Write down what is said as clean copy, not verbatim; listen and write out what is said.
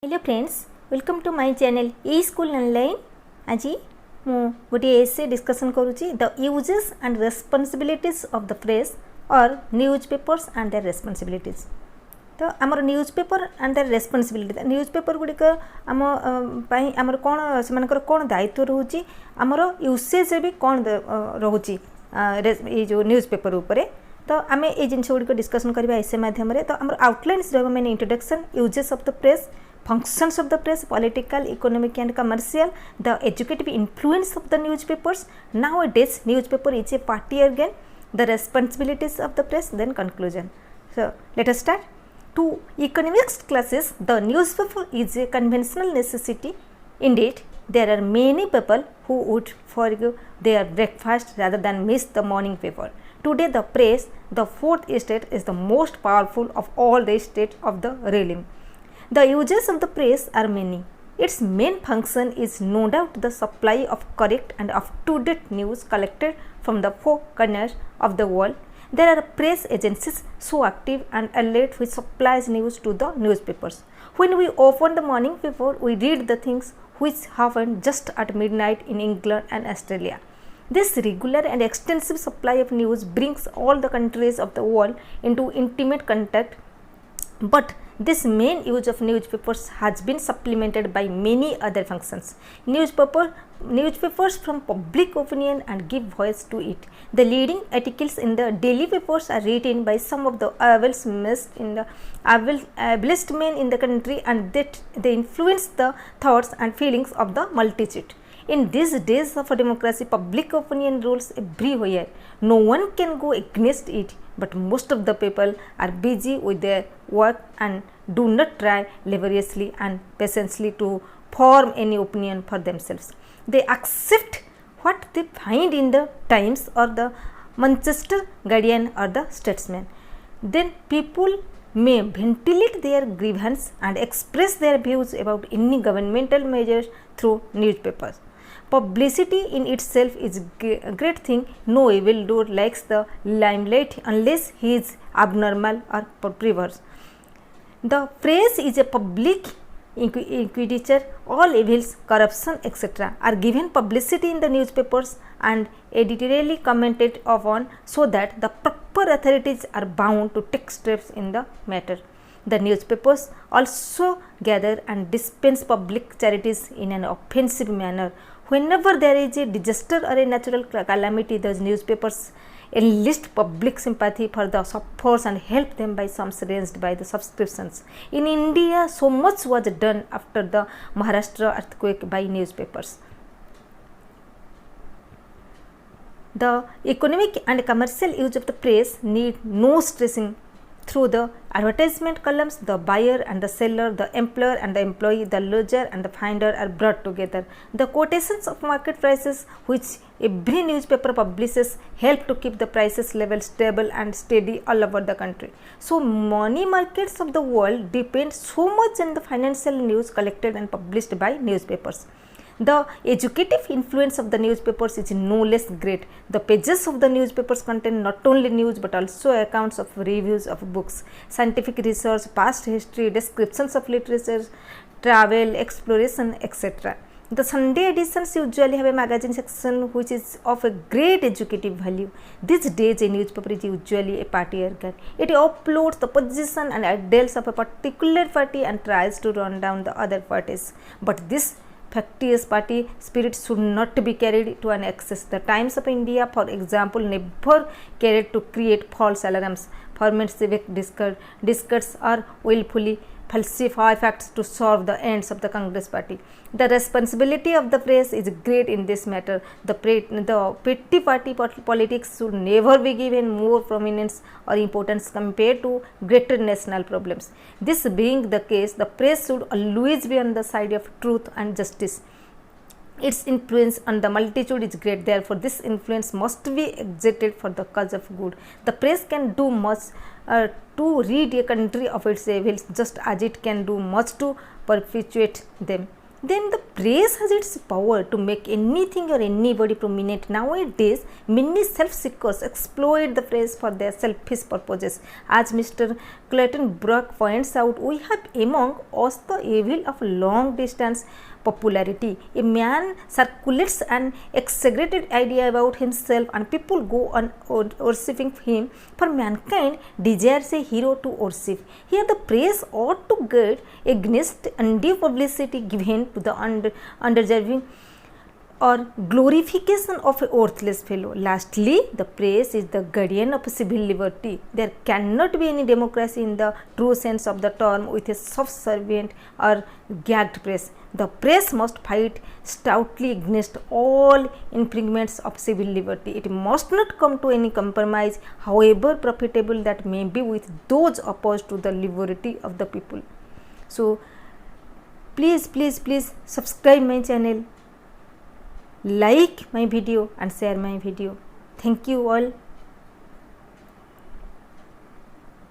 Hello friends, welcome to my channel e school online. आज मु गोटे एसे डिस्कशन करुच्ची the uses and responsibilities of the press और newspapers and their responsibilities. तो आमर newspaper and their responsibility, newspaper गुड़िक आम आमर कौन से कौन दायित्व रोचे, आमर यूसेज भी कौन रोचे ये जो न्यूज पेपर उपरे। तो आम ये जिनस गुड़िक डिस्कसन करवा एसे मध्यम। तो आम आउटलाइन्स रहा मैंने introduction, uses of the press, functions of the press, political, economic and commercial, the educative influence of the newspapers. Nowadays newspaper is a party organ, the responsibilities of the press, then conclusion. So let us start. To economics classes, the newspaper is a conventional necessity. Indeed, there are many people who would forgo their breakfast rather than miss the morning paper. Today the press, the fourth estate, is the most powerful of all the estates of the realm. The uses of the press are many. Its main function is no doubt the supply of correct and up-to-date news collected from the four corners of the world. There are press agencies so active and alert which supplies news to the newspapers. When we open the morning paper, we read the things which happen just at midnight in England and Australia. This regular and extensive supply of news brings all the countries of the world into intimate contact, but this main use of newspapers has been supplemented by many other functions. Newspapers from public opinion and give voice to it. The leading articles in the daily papers are written by some of the ablest men in the country, and that they influence the thoughts and feelings of the multitude. In these days of democracy, public opinion rules everywhere. No one can go against it, but most of the people are busy with their work and do not try laboriously and patiently to form any opinion for themselves. They accept what they find in the Times or the Manchester Guardian or the Statesman. Then people may ventilate their grievances and express their views about any governmental measures through newspapers. Publicity in itself is a great thing. No evildoer likes the limelight unless he is abnormal or perverse. The press is a public inquisitor. All evils, corruption, etc. are given publicity in the newspapers and editorially commented upon, so that the proper authorities are bound to take steps in the matter. The newspapers also gather and dispense public charities in an offensive manner. Whenever there is a disaster or a natural calamity, those newspapers enlist public sympathy for the sufferers and help them by sums raised by the subscriptions. In India, so much was done after the Maharashtra earthquake by newspapers. The economic and commercial use of the press need no stressing. Through the advertisement columns, the buyer and the seller, the employer and the employee, the lodger and the finder are brought together. The quotations of market prices which every newspaper publishes help to keep the prices level stable and steady all over the country. So money markets of the world depend so much on the financial news collected and published by newspapers. The educative influence of the newspapers is no less great. The pages of the newspapers contain not only news but also accounts of reviews of books, scientific research, past history, descriptions of literature, travel, exploration, etc. The Sunday editions usually have a magazine section which is of a great educative value. These days a newspaper is usually a party organ. It uploads the position and ideals of a particular party and tries to run down the other parties. But this factious party spirit should not be carried to an excess. The Times of India, for example, never cared to create false alarms, ferment civic discourse or willfully falsify facts to serve the ends of the Congress party. The responsibility of the press is great in this matter. The petty party politics should never be given more prominence or importance compared to greater national problems. This being the case, the press should always be on the side of truth and justice. Its influence on the multitude is great, therefore this influence must be exerted for the cause of good. The press can do much to rid a country of its evils, just as it can do much to perpetuate them. Then the press has its power to make anything or anybody prominent. Nowadays, many self-seekers exploit the press for their selfish purposes. As Mr. Clayton Brock points out, we have among us the evil of long-distance popularity. A man circulates an exaggerated idea about himself and people go on worshipping him, for mankind desires a hero to worship. Here the press ought to guard against undue publicity given to the undeserving or glorification of a worthless fellow. Lastly, the press is the guardian of civil liberty. There cannot be any democracy in the true sense of the term with a subservient or gagged press. The press must fight stoutly against all infringements of civil liberty. It must not come to any compromise, however profitable that may be, with those opposed to the liberty of the people. So, please subscribe my channel, like my video and share my video. Thank you all.